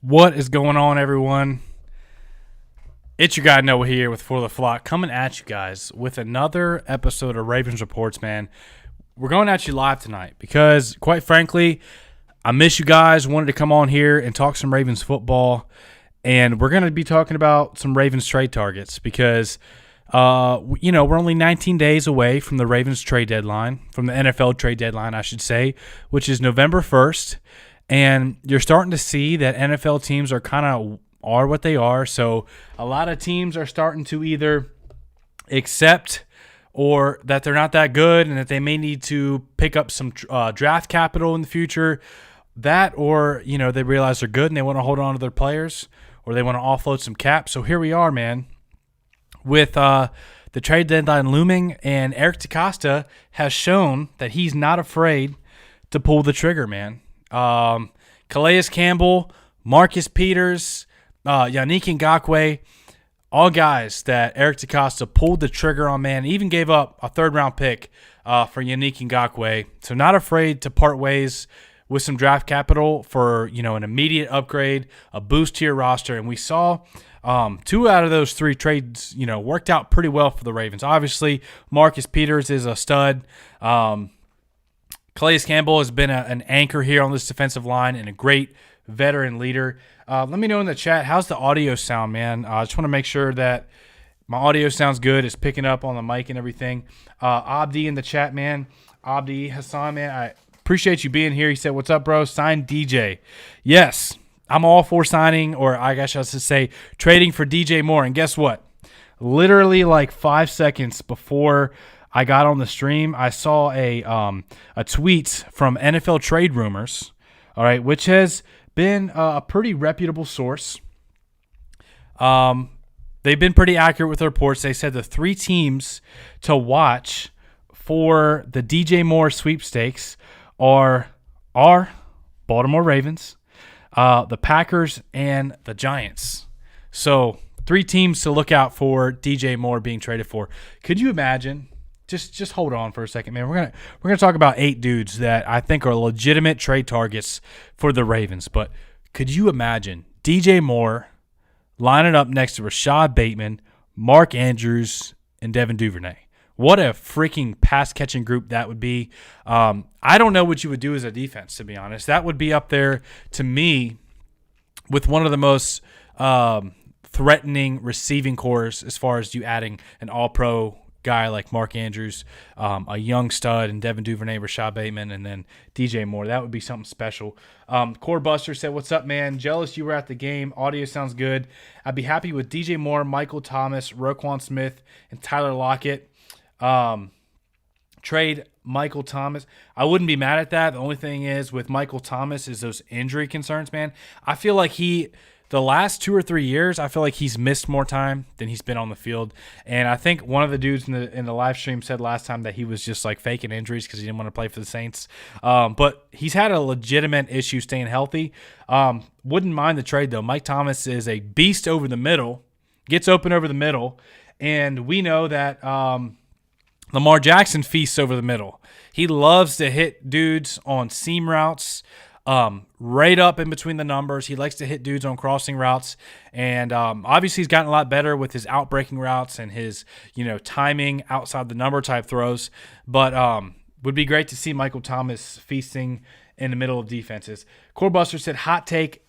What is going on, everyone? It's your guy Noah here with For the Flock, coming at you guys with another episode of Ravens Reports, man. We're going at you live tonight because, quite frankly, I miss you guys. Wanted to come on here and talk some Ravens football, and we're going to be talking about some Ravens trade targets because, we're only 19 days away from the Ravens trade deadline, from the NFL trade deadline, I should say, which is November 1st. And you're starting to see that NFL teams are what they are. So a lot of teams are starting to either accept or that they're not that good and that they may need to pick up some draft capital in the future. That or, they realize they're good and they want to hold on to their players or they want to offload some cap. So here we are, man, with the trade deadline looming, and Eric DeCosta has shown that he's not afraid to pull the trigger, man. Calais Campbell, Marcus Peters, Yannick Ngakoue, all guys that Eric DeCosta pulled the trigger on, man. Even gave up a third-round pick for Yannick Ngakoue. So not afraid to part ways with some draft capital for, an immediate upgrade, a boost to your roster. And we saw two out of those three trades, worked out pretty well for the Ravens. Obviously, Marcus Peters is a stud. Calais Campbell has been an anchor here on this defensive line and a great veteran leader. Let me know in the chat, how's the audio sound, man? I just want to make sure that my audio sounds good. It's picking up on the mic and everything. Abdi in the chat, man. Abdi Hassan, man, I appreciate you being here. He said, what's up, bro? Sign DJ. Yes, I'm all for signing, or I guess I should say trading for DJ Moore. And guess what? Literally like 5 seconds before I got on the stream, I saw a tweet from NFL Trade Rumors, all right, which has been a pretty reputable source. They've been pretty accurate with their reports. They said the three teams to watch for the DJ Moore sweepstakes are Baltimore Ravens, the Packers, and the Giants. So three teams to look out for DJ Moore being traded for. Could you imagine? Just hold on for a second, man. We're gonna talk about 8 dudes that I think are legitimate trade targets for the Ravens. But could you imagine DJ Moore lining up next to Rashad Bateman, Mark Andrews, and Devin Duvernay? What a freaking pass-catching group that would be. I don't know what you would do as a defense, to be honest. That would be up there, to me, with one of the most threatening receiving cores as far as you adding an all-pro guy like Mark Andrews, a young stud, and Devin Duvernay, Rashad Bateman, and then DJ Moore. That would be something special. Core Buster said, what's up, man? Jealous you were at the game. Audio sounds good. I'd be happy with DJ Moore, Michael Thomas, Roquan Smith, and Tyler Lockett. Trade Michael Thomas. I wouldn't be mad at that. The only thing is with Michael Thomas is those injury concerns, man. I feel like the last 2 or 3 years, I feel like he's missed more time than he's been on the field. And I think one of the dudes in the live stream said last time that he was just like faking injuries because he didn't want to play for the Saints. But he's had a legitimate issue staying healthy. Wouldn't mind the trade, though. Mike Thomas is a beast over the middle, gets open over the middle. And we know that Lamar Jackson feasts over the middle. He loves to hit dudes on seam routes, right up in between the numbers. He likes to hit dudes on crossing routes. And obviously he's gotten a lot better with his outbreaking routes and his, timing outside the number type throws. But would be great to see Michael Thomas feasting in the middle of defenses. Core Buster said, hot take,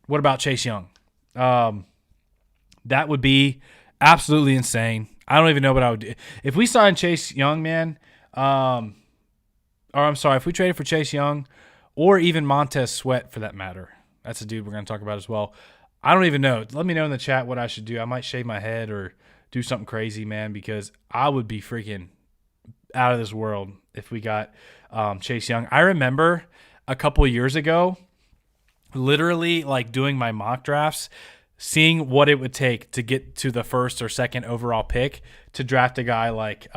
what about Chase Young? That would be absolutely insane. I don't even know what I would do. If we signed Chase Young, man, if we traded for Chase Young, or even Montez Sweat for that matter. That's a dude we're going to talk about as well. I don't even know. Let me know in the chat what I should do. I might shave my head or do something crazy, man, because I would be freaking out of this world if we got Chase Young. I remember a couple of years ago, literally like doing my mock drafts, seeing what it would take to get to the first or second overall pick to draft a guy like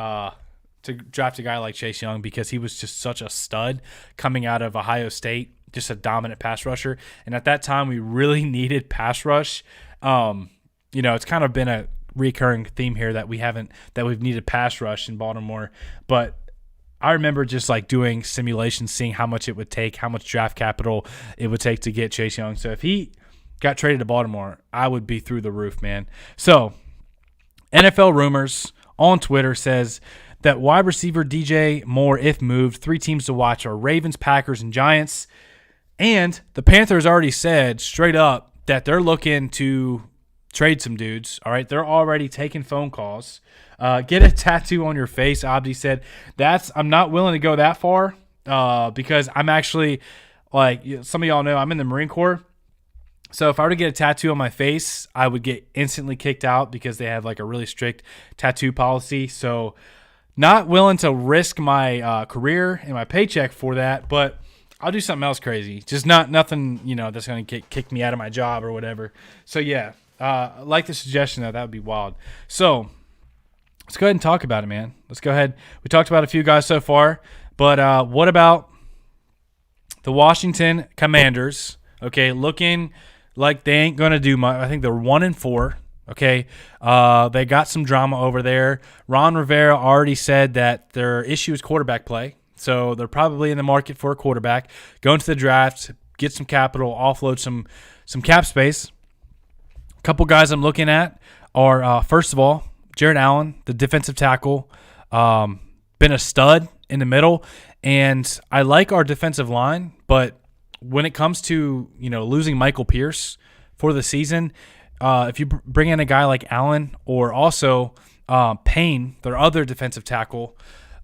Chase Young, because he was just such a stud coming out of Ohio State, just a dominant pass rusher. And at that time, we really needed pass rush. It's kind of been a recurring theme here that we've needed pass rush in Baltimore. But I remember just like doing simulations, seeing how much it would take, how much draft capital it would take to get Chase Young. So if he got traded to Baltimore, I would be through the roof, man. So, NFL Rumors on Twitter says that wide receiver DJ Moore, if moved, 3 teams to watch are Ravens, Packers, and Giants. And the Panthers already said straight up that they're looking to trade some dudes. All right, they're already taking phone calls. Get a tattoo on your face, Abdi said. I'm not willing to go that far because I'm actually, like some of y'all know, I'm in the Marine Corps. So if I were to get a tattoo on my face, I would get instantly kicked out because they have like a really strict tattoo policy. So not willing to risk my career and my paycheck for that, but I'll do something else crazy. Just nothing, that's going to kick me out of my job or whatever. So yeah, I like the suggestion though. That would be wild. So let's go ahead and talk about it, man. Let's go ahead. We talked about a few guys so far, but what about the Washington Commanders? Okay, looking like they ain't going to do much. I think they're 1-4. Okay, they got some drama over there. Ron Rivera already said that their issue is quarterback play, so they're probably in the market for a quarterback. Go into the draft, get some capital, offload some cap space. A couple guys I'm looking at are, first of all, Jared Allen, the defensive tackle, been a stud in the middle, and I like our defensive line, but when it comes to losing Michael Pierce for the season, if you bring in a guy like Allen or also Payne, their other defensive tackle,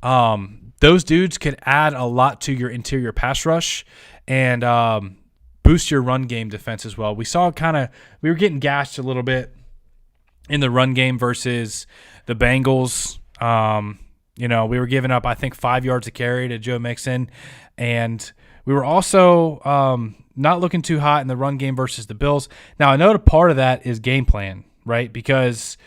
those dudes could add a lot to your interior pass rush and boost your run game defense as well. We saw we were getting gashed a little bit in the run game versus the Bengals. We were giving up, I think, 5 yards a carry to Joe Mixon, and we were also not looking too hot in the run game versus the Bills. Now, I know a part of that is game plan, right? Because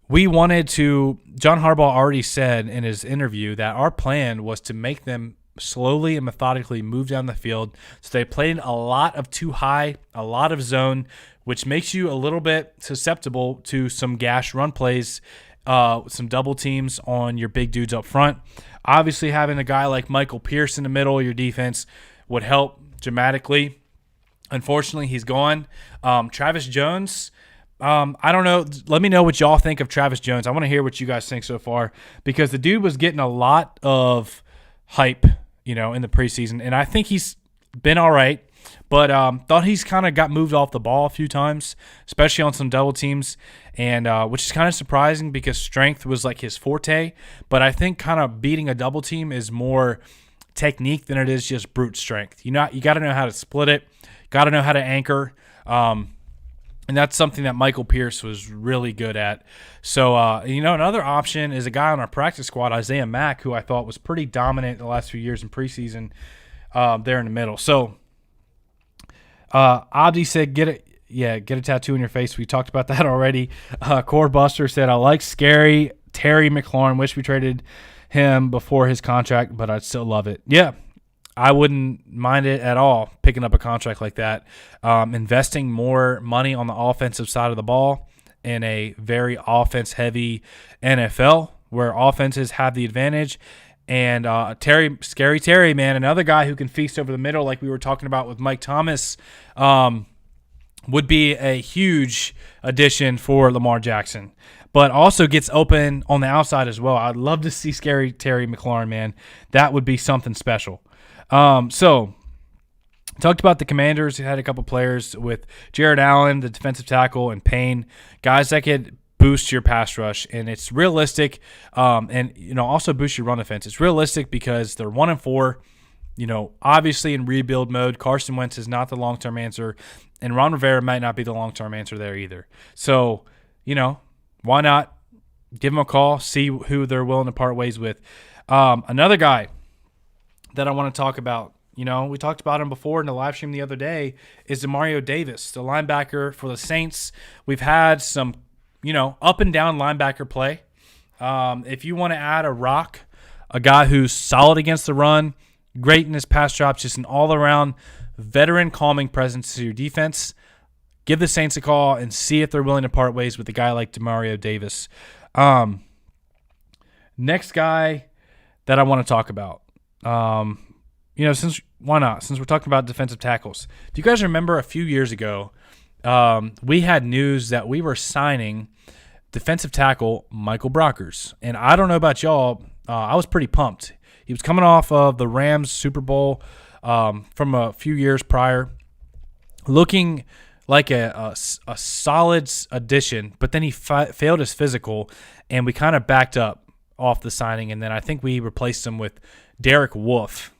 we wanted to – John Harbaugh already said in his interview that our plan was to make them slowly and methodically move down the field. So they played a lot of too high, a lot of zone, which makes you a little bit susceptible to some gash run plays, some double teams on your big dudes up front. Obviously, having a guy like Michael Pierce in the middle of your defense would help dramatically. Unfortunately, he's gone. Travis Jones, I don't know. Let me know what y'all think of Travis Jones. I want to hear what you guys think so far because the dude was getting a lot of hype, in the preseason, and I think he's been all right. But thought he's kind of got moved off the ball a few times, especially on some double teams, and which is kind of surprising because strength was like his forte. But I think kind of beating a double team is more technique than it is just brute strength. You got to know how to split it, got to know how to anchor, and that's something that Michael Pierce was really good at. So another option is a guy on our practice squad, Isaiah Mack, who I thought was pretty dominant the last few years in preseason there in the middle. So. Abdi said, get a tattoo on your face. We talked about that already. Core Buster said, I like scary Terry McLaurin. Wish we traded him before his contract, but I'd still love it. Yeah, I wouldn't mind it at all, picking up a contract like that. Investing more money on the offensive side of the ball in a very offense-heavy NFL where offenses have the advantage. And Scary Terry, man, another guy who can feast over the middle like we were talking about with Mike Thomas, would be a huge addition for Lamar Jackson. But also gets open on the outside as well. I'd love to see Scary Terry McLaurin, man. That would be something special. So talked about the Commanders. Who had a couple players with Jared Allen, the defensive tackle, and Payne, guys that could boost your pass rush, and it's realistic, and also boost your run defense. It's realistic because they're 1-4. Obviously in rebuild mode. Carson Wentz is not the long-term answer, and Ron Rivera might not be the long-term answer there either. So, why not give them a call, see who they're willing to part ways with. Another guy that I want to talk about, we talked about him before in the live stream the other day, is Demario Davis, the linebacker for the Saints. We've had some up and down linebacker play. If you want to add a guy who's solid against the run, great in his pass drops, just an all-around veteran calming presence to your defense, give the Saints a call and see if they're willing to part ways with a guy like Demario Davis. Next guy that I want to talk about, why not? Since we're talking about defensive tackles, do you guys remember a few years ago we had news that we were signing defensive tackle Michael Brockers. And I don't know about y'all, I was pretty pumped. He was coming off of the Rams Super Bowl from a few years prior, looking like a solid addition, but then he failed his physical, and we kind of backed up off the signing, and then I think we replaced him with Derek Wolfe,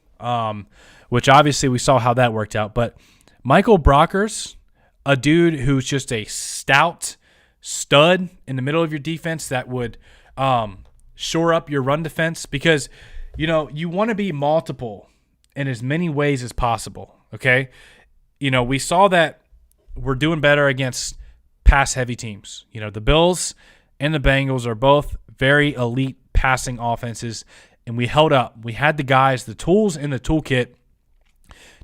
which obviously we saw how that worked out. But Michael Brockers, a dude who's just a stout stud in the middle of your defense that would shore up your run defense, because you want to be multiple in as many ways as possible, okay? We saw that we're doing better against pass-heavy teams. The Bills and the Bengals are both very elite passing offenses, and we held up. We had the guys, the tools in the toolkit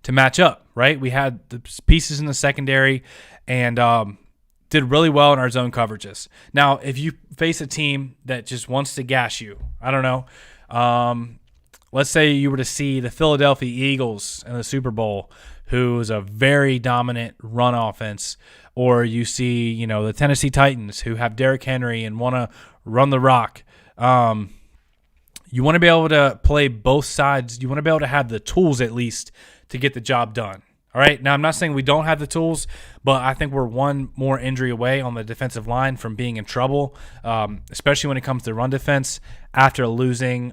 to match up, right? We had the pieces in the secondary and did really well in our zone coverages. Now, if you face a team that just wants to gash you, I don't know, let's say you were to see the Philadelphia Eagles in the Super Bowl, who's a very dominant run offense, or you see, the Tennessee Titans who have Derrick Henry and want to run the rock. You want to be able to play both sides. You want to be able to have the tools at least to get the job done. All right. Now, I'm not saying we don't have the tools, but I think we're one more injury away on the defensive line from being in trouble, especially when it comes to run defense after losing,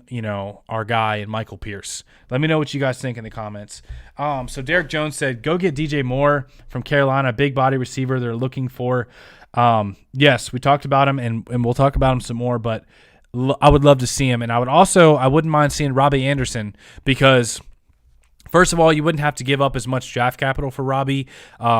our guy in Michael Pierce. Let me know what you guys think in the comments. So Derek Jones said, go get DJ Moore from Carolina, big body receiver they're looking for. Yes, we talked about him, and we'll talk about him some more, but I would love to see him. And I wouldn't mind seeing Robbie Anderson, because first of all, you wouldn't have to give up as much draft capital for Robbie.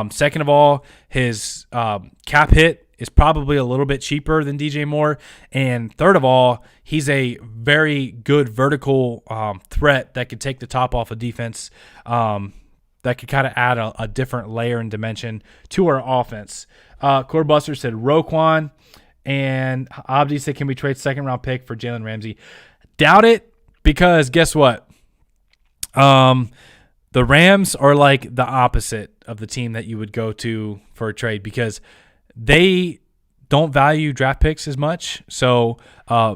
Second of all, his cap hit is probably a little bit cheaper than DJ Moore. And third of all, he's a very good vertical threat that could take the top off of defense, that could kind of add a different layer and dimension to our offense. Core Buster said Roquan, and Abdi said, can we trade second-round pick for Jalen Ramsey? Doubt it, because guess what? The Rams are like the opposite of the team that you would go to for a trade, because they don't value draft picks as much. So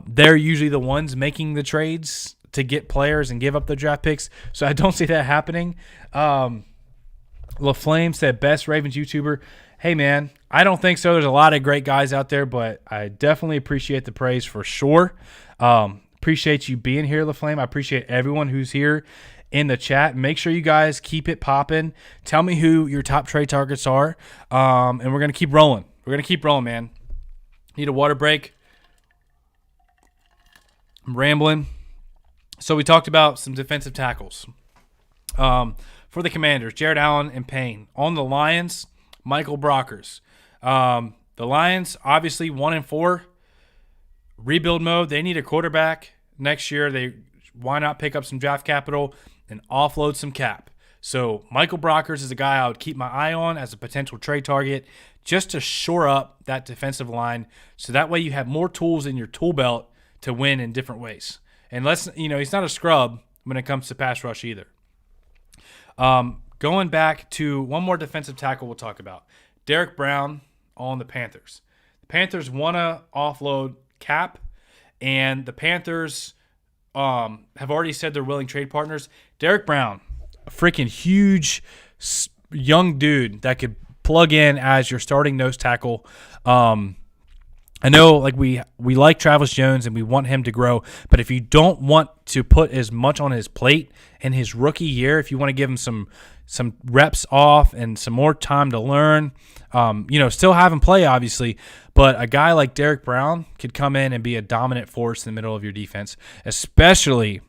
they're usually the ones making the trades to get players and give up the draft picks. So I don't see that happening. LaFlame said, best Ravens YouTuber. Hey, man, I don't think so. There's a lot of great guys out there, but I definitely appreciate the praise for sure. Appreciate you being here, LaFlame. I appreciate everyone who's here in the chat. Make sure you guys keep it popping. Tell me who your top trade targets are, and we're going to keep rolling. We're going to keep rolling, man. Need a water break. I'm rambling. So we talked about some defensive tackles. For the Commanders, Jared Allen and Payne. On the Lions, Michael Brockers. The Lions, obviously 1-4. Rebuild mode. They need a quarterback next year. Why not pick up some draft capital and offload some cap? So Michael Brockers is a guy I would keep my eye on as a potential trade target, just to shore up that defensive line, so that way you have more tools in your tool belt to win in different ways. And he's not a scrub when it comes to pass rush either. Going back to one more defensive tackle we'll talk about, Derek Brown on the Panthers. The Panthers want to offload cap, and the Panthers have already said they're willing trade partners. Derek Brown, a freaking huge young dude that could plug in as your starting nose tackle. I know, we like Travis Jones and we want him to grow, but if you don't want to put as much on his plate in his rookie year, if you want to give him some reps off and some more time to learn, still have him play, obviously, but a guy like Derek Brown could come in and be a dominant force in the middle of your defense, especially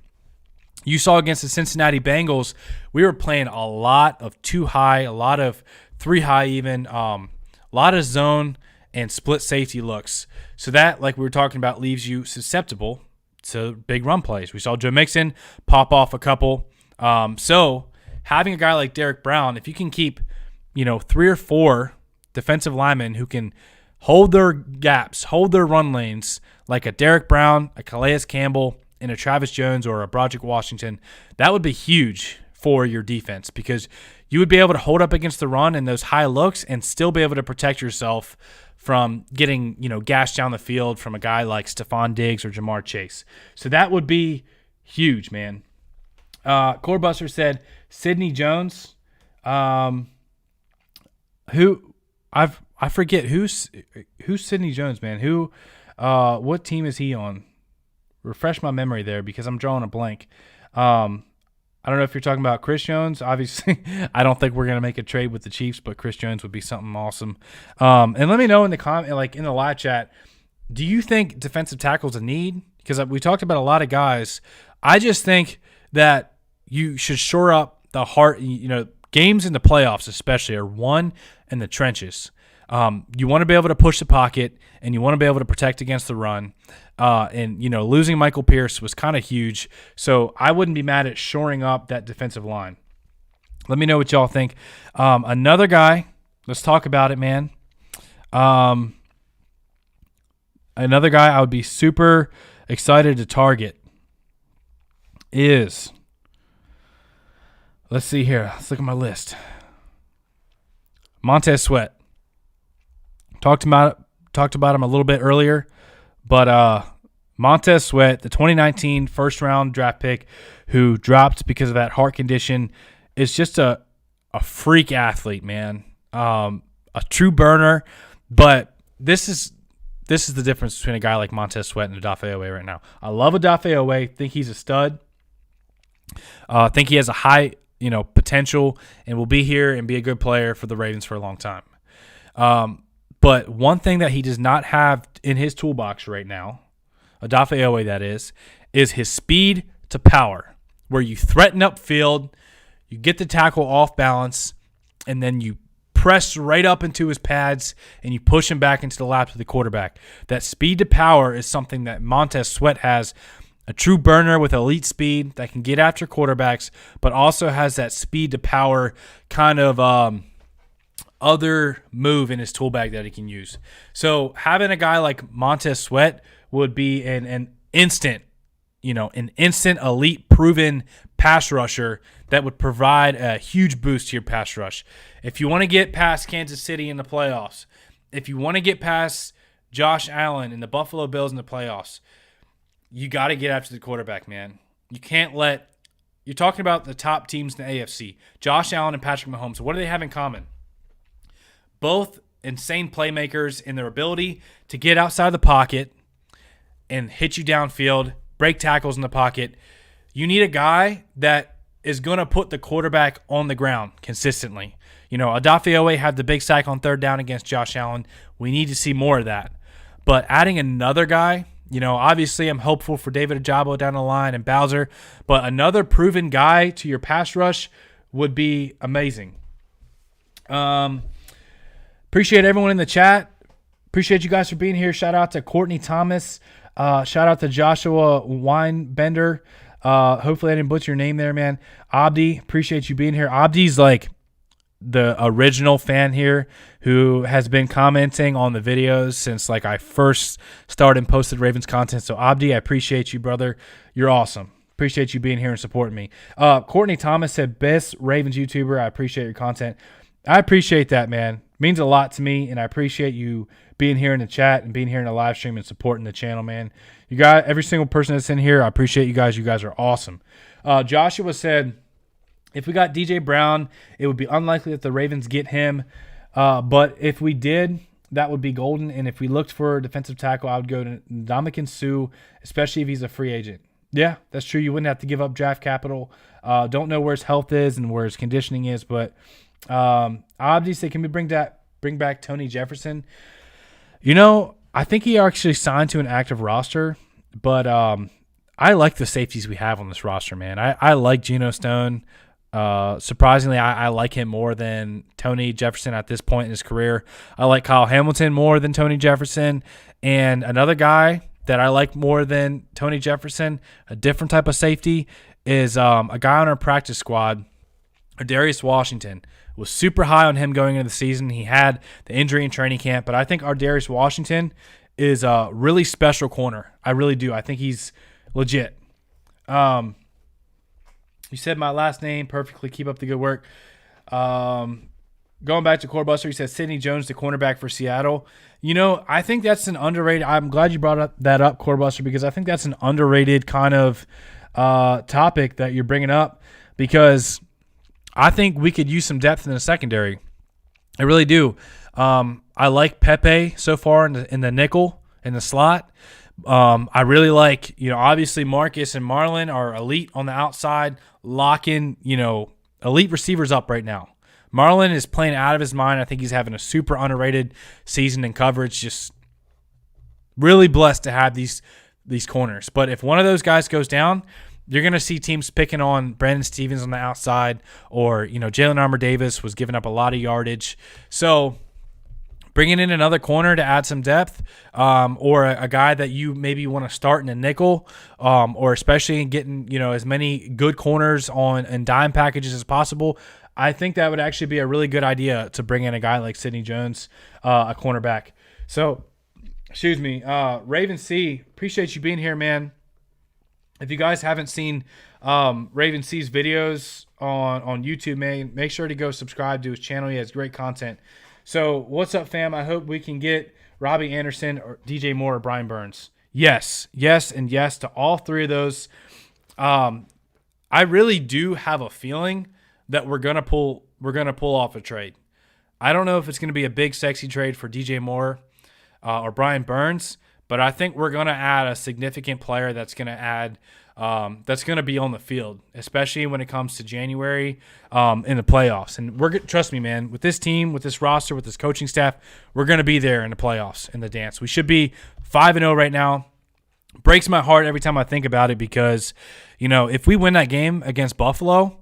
you saw against the Cincinnati Bengals. We were playing a lot of 2 high, a lot of 3 high even, a lot of zone and split safety looks. So that, like we were talking about, leaves you susceptible to big run plays. We saw Joe Mixon pop off a couple. So having a guy like Derek Brown, if you can keep, 3 or 4 defensive linemen who can hold their gaps, hold their run lanes, like a Derek Brown, a Calais Campbell, and a Travis Jones or a Broderick Washington, that would be huge for your defense, because you would be able to hold up against the run and those high looks and still be able to protect yourself from getting, gashed down the field from a guy like Stephon Diggs or Jamar Chase. So that would be huge, man. Corebuster said Sidney Jones. Who I forget who's Sidney Jones, man. What team is he on? Refresh my memory there because I'm drawing a blank. I don't know if you're talking about Chris Jones. Obviously, I don't think we're gonna make a trade with the Chiefs, but Chris Jones would be something awesome. And let me know in the in the live chat, do you think defensive tackle is a need? Because we talked about a lot of guys. I just think that you should shore up the heart. Games in the playoffs especially are won in the trenches. You want to be able to push the pocket, and you want to be able to protect against the run. And losing Michael Pierce was kind of huge. So I wouldn't be mad at shoring up that defensive line. Let me know what y'all think. Another guy, let's talk about it, man. Another guy I would be super excited to target is, let's see here. Let's look at my list. Montez Sweat. Talked about him a little bit earlier, but Montez Sweat, the 2019 first-round draft pick who dropped because of that heart condition, is just a freak athlete, man. A true burner, but this is the difference between a guy like Montez Sweat and Odafe Oweh right now. I love Odafe Oweh. Think he's a stud. Think he has a high, potential and will be here and be a good player for the Ravens for a long time. But one thing that he does not have in his toolbox right now, Odafe Oweh that is his speed to power, where you threaten upfield, you get the tackle off balance, and then you press right up into his pads and you push him back into the laps of the quarterback. That speed to power is something that Montez Sweat has. A true burner with elite speed that can get after quarterbacks, but also has that speed to power kind of other move in his tool bag that he can use. So having a guy like Montez Sweat would be an instant elite proven pass rusher that would provide a huge boost to your pass rush. If you want to get past Kansas City in the playoffs, if you want to get past Josh Allen and the Buffalo Bills in the playoffs, you got to get after the quarterback, man. You can't let – you're talking about the top teams in the AFC. Josh Allen and Patrick Mahomes. What do they have in common? Both insane playmakers in their ability to get outside the pocket and hit you downfield, break tackles in the pocket. You need a guy that is going to put the quarterback on the ground consistently. Odafe Oweh had the big sack on third down against Josh Allen. We need to see more of that. But adding another guy – obviously I'm hopeful for David Ojabo down the line and Bowser, but another proven guy to your pass rush would be amazing. Appreciate everyone in the chat. Appreciate you guys for being here. Shout out to Courtney Thomas. Shout out to Joshua Weinbender. Hopefully I didn't butcher your name there, man. Abdi, appreciate you being here. Abdi's like the original fan here who has been commenting on the videos since I first started and posted Ravens content. So Abdi, I appreciate you, brother. You're awesome. Appreciate you being here and supporting me. Courtney Thomas said, best Ravens YouTuber. I appreciate your content. I appreciate that, man. It means a lot to me, and I appreciate you being here in the chat and being here in the live stream and supporting the channel, man. You got every single person that's in here. I appreciate you guys. You guys are awesome. Joshua said, if we got DJ Brown, it would be unlikely that the Ravens get him. But if we did, that would be golden. And if we looked for a defensive tackle, I would go to Ndamukong Suh, especially if he's a free agent. Yeah, that's true. You wouldn't have to give up draft capital. Don't know where his health is and where his conditioning is. But obviously, can we bring back Tony Jefferson? I think he actually signed to an active roster. But I like the safeties we have on this roster, man. I like Geno Stone. Surprisingly, I like him more than Tony Jefferson at this point in his career. I like Kyle Hamilton more than Tony Jefferson. And another guy that I like more than Tony Jefferson, a different type of safety, is a guy on our practice squad, Darius Washington. Was super high on him going into the season. He had the injury in training camp, but I think our Darius Washington is a really special corner. I really do. I think he's legit. You said my last name perfectly. Keep up the good work. Going back to Core Buster, he says Sidney Jones, the cornerback for Seattle. I think that's an underrated. I'm glad you brought that up, Core Buster, because I think that's an underrated kind of topic that you're bringing up, because I think we could use some depth in the secondary. I really do. I like Pepe so far in the nickel, in the slot. I really like, obviously Marcus and Marlon are elite on the outside, locking, elite receivers up right now. Marlon is playing out of his mind. I think he's having a super underrated season in coverage. Just really blessed to have these corners. But if one of those guys goes down, you're going to see teams picking on Brandon Stevens on the outside, or, Jalen Armour-Davis was giving up a lot of yardage. So bringing in another corner to add some depth, or a guy that you maybe want to start in a nickel, or especially getting, as many good corners in dime packages as possible, I think that would actually be a really good idea to bring in a guy like Sidney Jones, a cornerback. So, excuse me, Raven C, appreciate you being here, man. If you guys haven't seen Raven C's videos on YouTube, man, make sure to go subscribe to his channel. He has great content. So, what's up, fam? I hope we can get Robbie Anderson or DJ Moore or Brian Burns. Yes, and yes to all three of those. I really do have a feeling that we're gonna pull off a trade. I don't know if it's gonna be a big sexy trade for DJ Moore or Brian Burns, but I think we're gonna add a significant player that's gonna be on the field, especially when it comes to January in the playoffs. And trust me, man, with this team, with this roster, with this coaching staff, we're gonna be there in the playoffs, in the dance. We should be 5-0 right now. Breaks my heart every time I think about it, because if we win that game against Buffalo,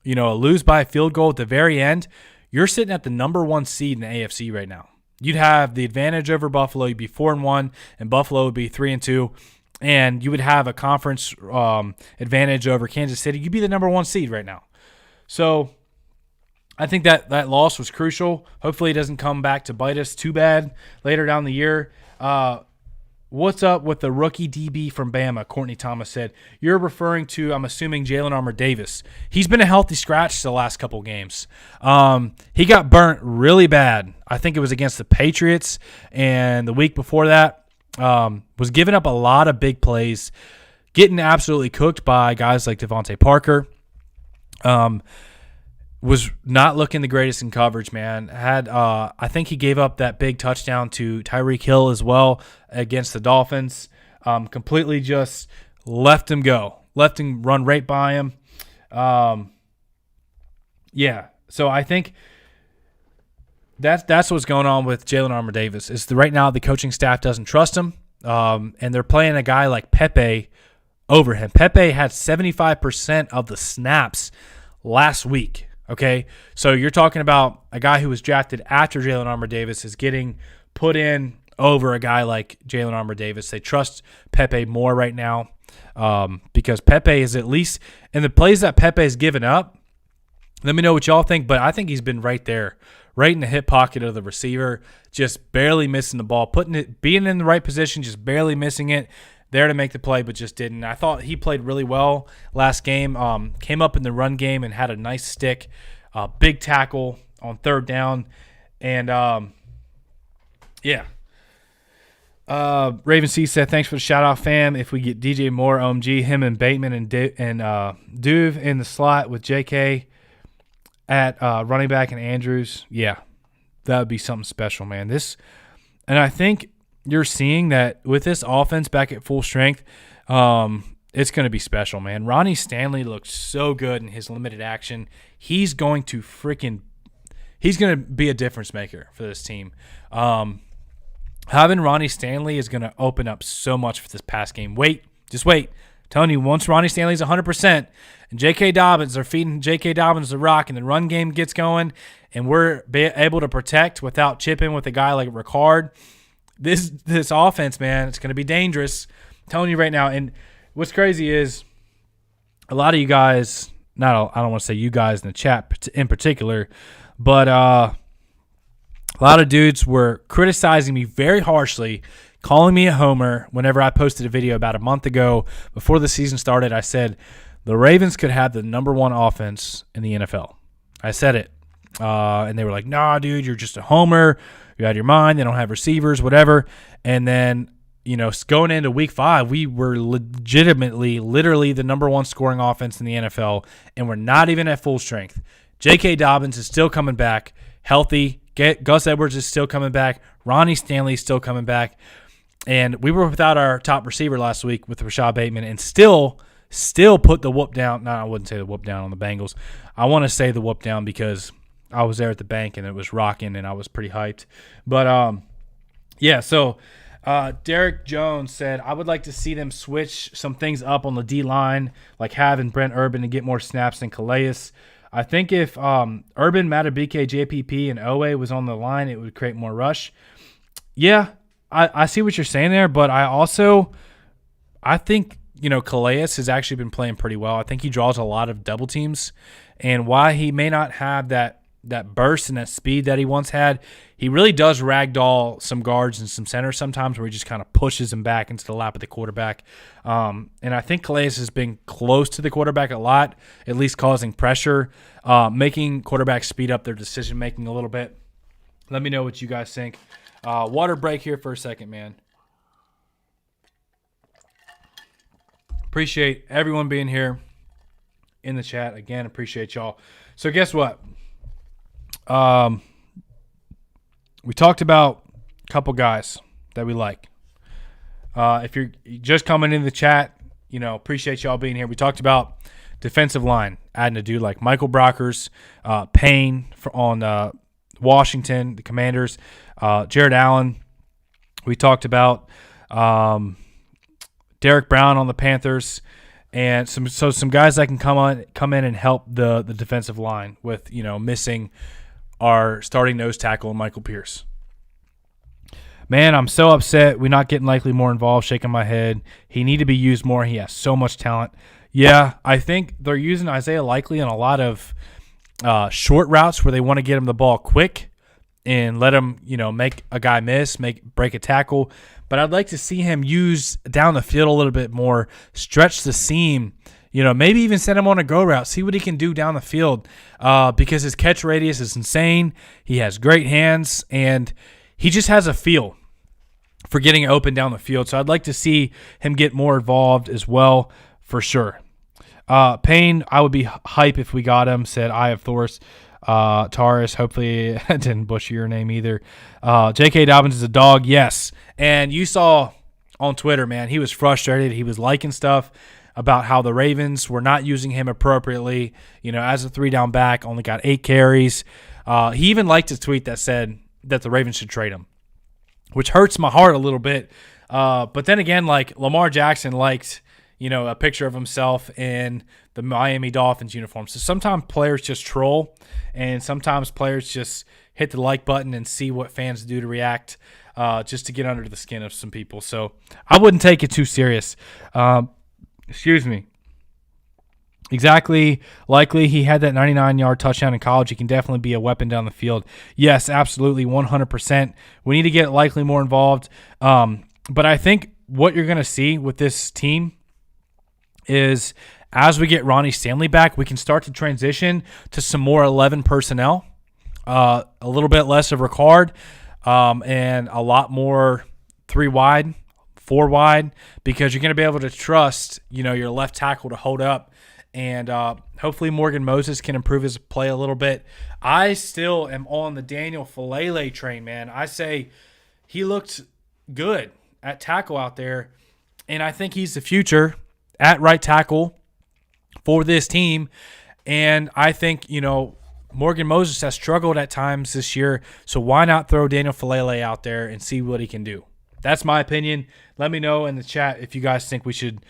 lose by a field goal at the very end, you're sitting at the number 1 seed in the AFC right now. You'd have the advantage over Buffalo. You'd be 4-1, and Buffalo would be 3-2, and you would have a conference advantage over Kansas City. You'd be the number 1 seed right now. So I think that loss was crucial. Hopefully it doesn't come back to bite us too bad later down the year. What's up with the rookie DB from Bama? Courtney Thomas said. You're referring to, I'm assuming, Jalen Armour-Davis. He's been a healthy scratch the last couple games. He got burnt really bad. I think it was against the Patriots, and the week before that was giving up a lot of big plays, getting absolutely cooked by guys like Devontae Parker. Was not looking the greatest in coverage, man. I think he gave up that big touchdown to Tyreek Hill as well against the Dolphins. Completely just left him go. Left him run right by him. Yeah. So I think that's what's going on with Jalen Armour-Davis. Is right now the coaching staff doesn't trust him, and they're playing a guy like Pepe over him. Pepe had 75% of the snaps last week. Okay, so you're talking about a guy who was drafted after Jalen Armour-Davis is getting put in over a guy like Jalen Armour-Davis. They trust Pepe more right now because Pepe is, at least in the plays that Pepe has given up, let me know what y'all think, but I think he's been right there, right in the hip pocket of the receiver, just barely missing the ball, being in the right position, just barely missing it. There to make the play, but just didn't. I thought he played really well last game. Came up in the run game and had a nice stick, big tackle on third down, and yeah. Raven C said, "Thanks for the shout out, fam. If we get DJ Moore, OMG, him and Bateman and Duve in the slot with JK at running back and Andrews, yeah, that would be something special, man. And I think." You're seeing that with this offense back at full strength, it's going to be special, man. Ronnie Stanley looked so good in his limited action. He's going to be a difference maker for this team. Having Ronnie Stanley is going to open up so much for this pass game. Just wait. I'm telling you, once Ronnie Stanley's 100% and J.K. Dobbins are feeding J.K. Dobbins the rock and the run game gets going and we're able to protect without chipping with a guy like Ricard, This offense, man, it's going to be dangerous. I'm telling you right now. And what's crazy is a lot of you guys, I don't want to say you guys in the chat in particular, but a lot of dudes were criticizing me very harshly, calling me a homer whenever I posted a video about a month ago before the season started. I said the Ravens could have the number 1 offense in the NFL. I said it. And they were like, nah, dude, you're just a homer. You're out of your mind. They don't have receivers, whatever. And then, going into week 5, we were literally the number 1 scoring offense in the NFL, and we're not even at full strength. J.K. Dobbins is still coming back healthy. Gus Edwards is still coming back. Ronnie Stanley is still coming back. And we were without our top receiver last week with Rashad Bateman and still put the whoop down. No, I wouldn't say the whoop down on the Bengals. I want to say the whoop down because I was there at the bank and it was rocking and I was pretty hyped. But, so Derek Jones said, I would like to see them switch some things up on the D-line, like having Brent Urban to get more snaps than Calais. I think if Urban, Matabike, JPP, and Owe was on the line, it would create more rush. Yeah, I see what you're saying there, but I think, Calais has actually been playing pretty well. I think he draws a lot of double teams, and while he may not have that burst and that speed that he once had, he really does ragdoll some guards and some centers sometimes where he just kind of pushes them back into the lap of the quarterback. And I think Calais has been close to the quarterback a lot, at least causing pressure, making quarterbacks speed up their decision-making a little bit. Let me know what you guys think. Water break here for a second, man. Appreciate everyone being here in the chat. Again, appreciate y'all. So guess what? We talked about a couple guys that we like. If you're just coming into the chat, appreciate y'all being here. We talked about defensive line, adding a dude like Michael Brockers, Payne on Washington, the Commanders, Jared Allen. We talked about Derek Brown on the Panthers, and some guys that can come in and help the defensive line with missing our starting nose tackle, Michael Pierce. Man, I'm so upset we're not getting Likely more involved, shaking my head. He need to be used more. He has so much talent. Yeah, I think they're using Isaiah Likely in a lot of short routes where they want to get him the ball quick and let him, make a guy miss, break a tackle. But I'd like to see him use down the field a little bit more, stretch the seam, maybe even send him on a go route, see what he can do down the field because his catch radius is insane. He has great hands, and he just has a feel for getting open down the field. So I'd like to see him get more involved as well, for sure. Payne, I would be hype if we got him, said I have Taurus. Hopefully I didn't butcher your name either. J.K. Dobbins is a dog, yes. And you saw on Twitter, man, he was frustrated. He was liking stuff about how the Ravens were not using him appropriately. As a 3-down back, only got 8 carries. He even liked a tweet that said that the Ravens should trade him, which hurts my heart a little bit. But then again, like Lamar Jackson liked, a picture of himself in the Miami Dolphins uniform. So sometimes players just troll, and sometimes players just hit the like button and see what fans do to react, just to get under the skin of some people. So I wouldn't take it too serious. Excuse me. Exactly. Likely he had that 99-yard touchdown in college. He can definitely be a weapon down the field. Yes, absolutely, 100%. We need to get Likely more involved. But I think what you're going to see with this team is as we get Ronnie Stanley back, we can start to transition to some more 11 personnel, a little bit less of Ricard, and a lot more 3 wide, 4 wide, because you're going to be able to trust, your left tackle to hold up. And hopefully Morgan Moses can improve his play a little bit. I still am on the Daniel Falele train, man. I say he looked good at tackle out there, and I think he's the future at right tackle for this team. And I think, Morgan Moses has struggled at times this year, so why not throw Daniel Falele out there and see what he can do? That's my opinion. Let me know in the chat if you guys think we should,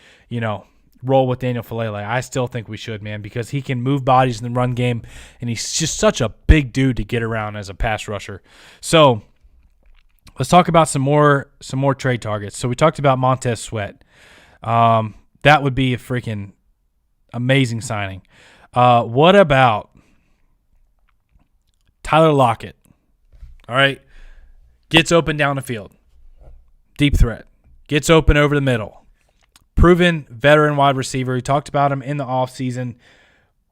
roll with Daniel Falele. I still think we should, man, because he can move bodies in the run game, and he's just such a big dude to get around as a pass rusher. So let's talk about some more trade targets. So we talked about Montez Sweat. That would be a freaking amazing signing. What about Tyler Lockett? All right. Gets open down the field. Deep threat. Gets open over the middle. Proven veteran wide receiver. We talked about him in the offseason.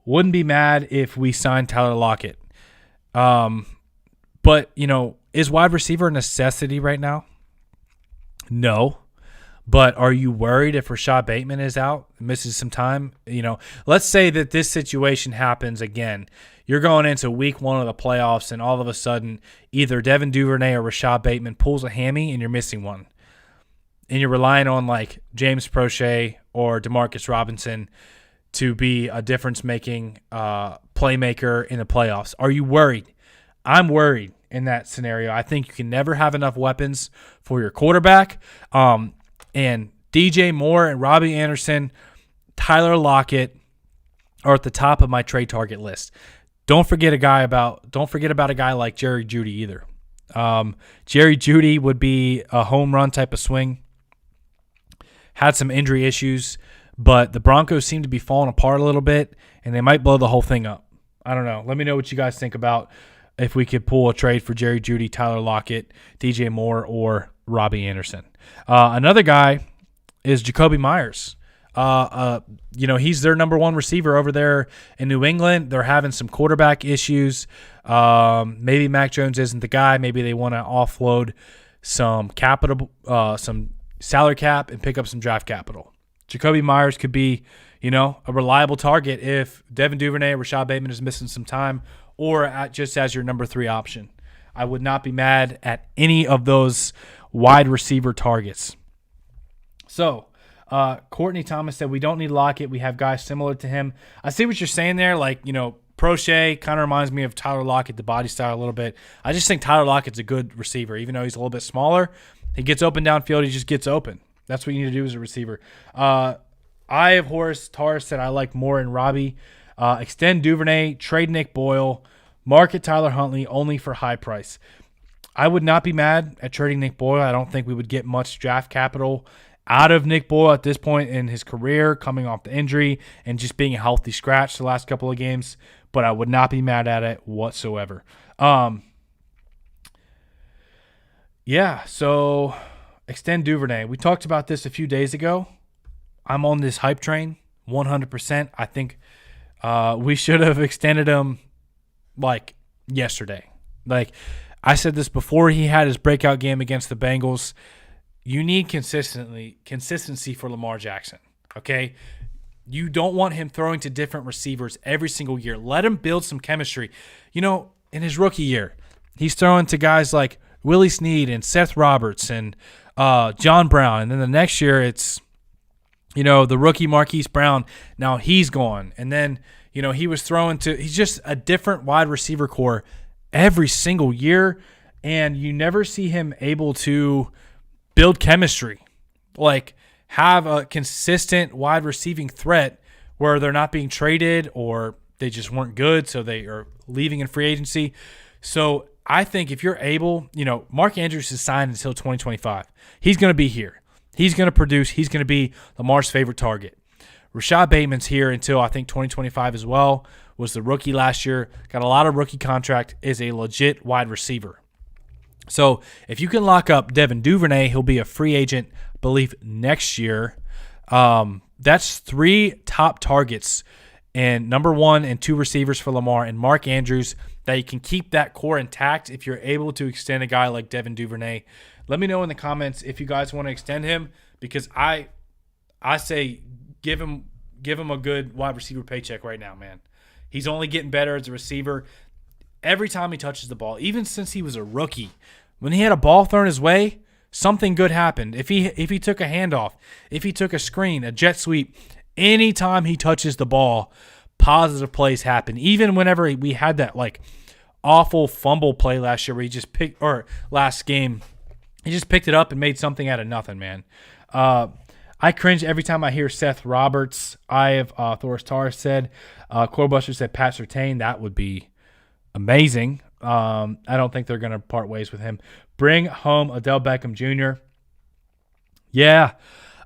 Wouldn't be mad if we signed Tyler Lockett. But, is wide receiver a necessity right now? No. But are you worried if Rashad Bateman is out, misses some time? Let's say that this situation happens again. You're going into week 1 of the playoffs, and all of a sudden, either Devin Duvernay or Rashad Bateman pulls a hammy, and you're missing one. And you're relying on, like, James Prochet or Demarcus Robinson to be a difference-making playmaker in the playoffs. Are you worried? I'm worried in that scenario. I think you can never have enough weapons for your quarterback. And DJ Moore and Robbie Anderson, Tyler Lockett are at the top of my trade target list. Don't forget about a guy like Jerry Jeudy either. Jerry Jeudy would be a home run type of swing. Had some injury issues, but the Broncos seem to be falling apart a little bit, and they might blow the whole thing up. I don't know. Let me know what you guys think about if we could pull a trade for Jerry Jeudy, Tyler Lockett, DJ Moore, or Robbie Anderson. Another guy is Jacoby Myers. He's their number 1 receiver over there in New England. They're having some quarterback issues. Maybe Mac Jones isn't the guy. Maybe they want to offload some capital, some salary cap, and pick up some draft capital. Jacoby Myers could be, a reliable target if Devin Duvernay or Rashad Bateman is missing some time, or just as your number 3 option. I would not be mad at any of those wide receiver targets. So, Courtney Thomas said, we don't need Lockett. We have guys similar to him. I see what you're saying there. Like, Prochet kind of reminds me of Tyler Lockett, the body style a little bit. I just think Tyler Lockett's a good receiver. Even though he's a little bit smaller, he gets open downfield. He just gets open. That's what you need to do as a receiver. I have Horace Tarr said I like Moore and Robbie. Extend Duvernay, trade Nick Boyle, market Tyler Huntley only for high price. I would not be mad at trading Nick Boyle. I don't think we would get much draft capital out of Nick Boyle at this point in his career, coming off the injury and just being a healthy scratch the last couple of games. But I would not be mad at it whatsoever. So extend Duvernay. We talked about this a few days ago. I'm on this hype train 100%. I think we should have extended him like yesterday. Like I said this before he had his breakout game against the Bengals. You need consistency for Lamar Jackson, okay? You don't want him throwing to different receivers every single year. Let him build some chemistry. In his rookie year, he's throwing to guys like Willie Snead and Seth Roberts and John Brown. And then the next year it's, the rookie Marquise Brown. Now he's gone. And then, he was throwing to – he's just a different wide receiver core every single year. And you never see him able to build chemistry, like have a consistent wide receiving threat where they're not being traded or they just weren't good, so they are leaving in free agency. So I think if you're able, Mark Andrews is signed until 2025. He's going to be here. He's going to produce. He's going to be Lamar's favorite target. Rashad Bateman's here until I think 2025 as well. Was the rookie last year. Got a lot of rookie contract. Is a legit wide receiver. So if you can lock up Devin Duvernay, he'll be a free agent, I believe, next year. That's 3 top targets and number 1 and 2 receivers for Lamar and Mark Andrews that you can keep that core intact if you're able to extend a guy like Devin Duvernay. Let me know in the comments if you guys want to extend him, because I say give him a good wide receiver paycheck right now, man. He's only getting better as a receiver. Every time he touches the ball, even since he was a rookie, when he had a ball thrown his way, something good happened. If he took a handoff, if he took a screen, a jet sweep, anytime he touches the ball, positive plays happen. Even whenever we had that like awful fumble play last year where last game, he just picked it up and made something out of nothing, man. I cringe every time I hear Seth Roberts. I have Thor Star said, Corebuster said Pat Surtain. That would be amazing. I don't think they're going to part ways with him. Bring home Odell Beckham Jr. Yeah.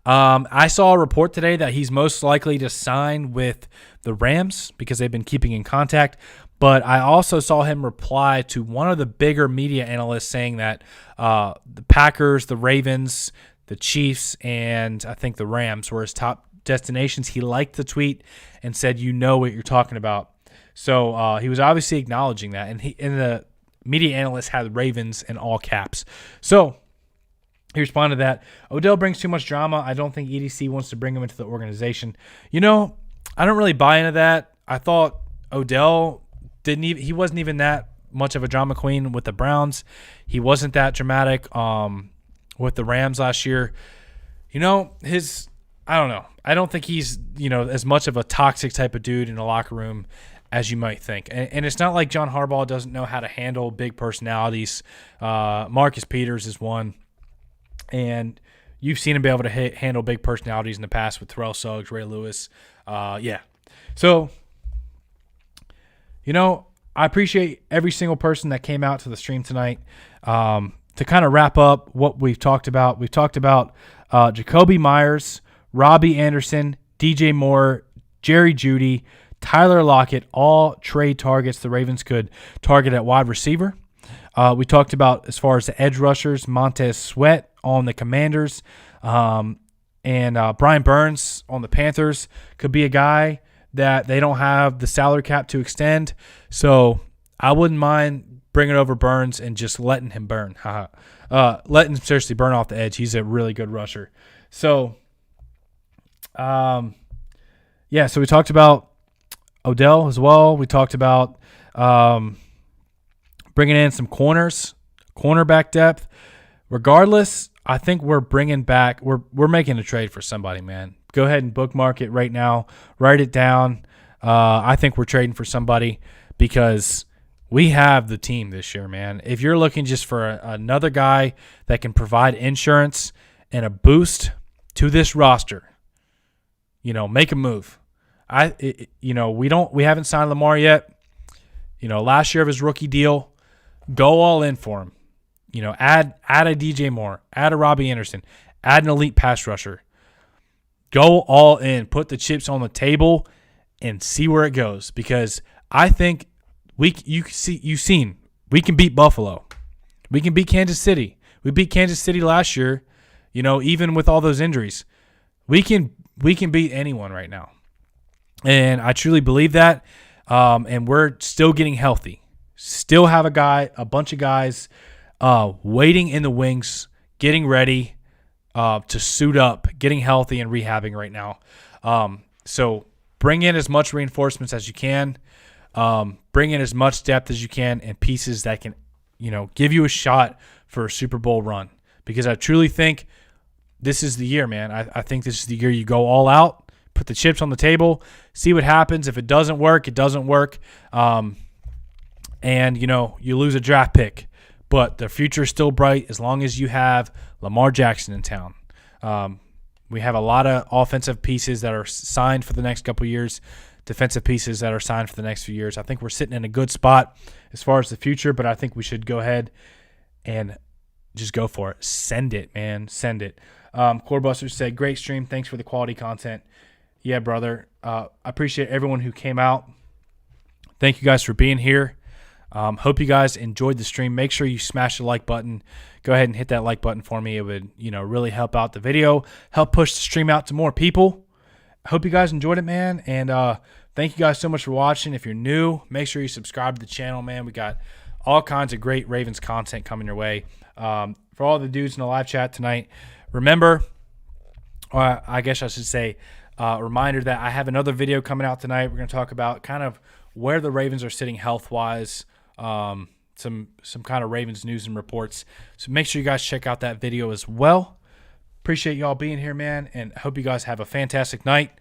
I saw a report today that he's most likely to sign with the Rams because they've been keeping in contact. But I also saw him reply to one of the bigger media analysts saying that the Packers, the Ravens, the Chiefs, and I think the Rams were his top destinations. He liked the tweet and said, "You know what you're talking about." So he was obviously acknowledging that, and the media analyst had Ravens in all caps. So he responded to that. Odell brings too much drama. I don't think EDC wants to bring him into the organization. I don't really buy into that. I thought Odell he wasn't even that much of a drama queen with the Browns. He wasn't that dramatic with the Rams last year. I don't know. I don't think he's, as much of a toxic type of dude in the locker room as you might think. And it's not like John Harbaugh doesn't know how to handle big personalities. Marcus Peters is one. And you've seen him be able to handle big personalities in the past with Terrell Suggs, Ray Lewis. Yeah. So, I appreciate every single person that came out to the stream tonight. To kind of wrap up what we've talked about, Jacoby Myers, Robbie Anderson, DJ Moore, Jerry Jeudy, Tyler Lockett, all trade targets the Ravens could target at wide receiver. We talked about, as far as the edge rushers, Montez Sweat on the Commanders, and Brian Burns on the Panthers could be a guy that they don't have the salary cap to extend. So I wouldn't mind bringing over Burns and just letting him burn. Letting him seriously burn off the edge. He's a really good rusher. So, so we talked about Odell as well. We talked about bringing in some cornerback depth. Regardless, I think we're making a trade for somebody, man. Go ahead and bookmark it right now. Write it down. I think we're trading for somebody because we have the team this year, man. If you're looking just for another guy that can provide insurance and a boost to this roster, make a move. We haven't signed Lamar yet. Last year of his rookie deal, go all in for him. Add a DJ Moore, add a Robbie Anderson, add an elite pass rusher. Go all in, put the chips on the table, and see where it goes. Because I think we can beat Buffalo, we can beat Kansas City. We beat Kansas City last year. Even with all those injuries, we can beat anyone right now. And I truly believe that. And we're still getting healthy. Still have a bunch of guys waiting in the wings, getting ready to suit up, getting healthy and rehabbing right now. So bring in as much reinforcements as you can. Bring in as much depth as you can and pieces that can, give you a shot for a Super Bowl run. Because I truly think this is the year, man. I think this is the year you go all out, put the chips on the table, see what happens. If it doesn't work, it doesn't work. And, you lose a draft pick. But the future is still bright as long as you have Lamar Jackson in town. We have a lot of offensive pieces that are signed for the next couple of years, defensive pieces that are signed for the next few years. I think we're sitting in a good spot as far as the future, but I think we should go ahead and just go for it. Send it, man. Send it. Corebuster said, great stream. Thanks for the quality content. Yeah, brother. I appreciate everyone who came out. Thank you guys for being here. Hope you guys enjoyed the stream. Make sure you smash the like button. Go ahead and hit that like button for me. It would, really help out the video, help push the stream out to more people. I hope you guys enjoyed it, man. And thank you guys so much for watching. If you're new, make sure you subscribe to the channel, man. We got all kinds of great Ravens content coming your way. For all the dudes in the live chat tonight, remember, or I guess I should say, a reminder that I have another video coming out tonight. We're going to talk about kind of where the Ravens are sitting health-wise, some kind of Ravens news and reports. So make sure you guys check out that video as well. Appreciate y'all being here, man, and hope you guys have a fantastic night.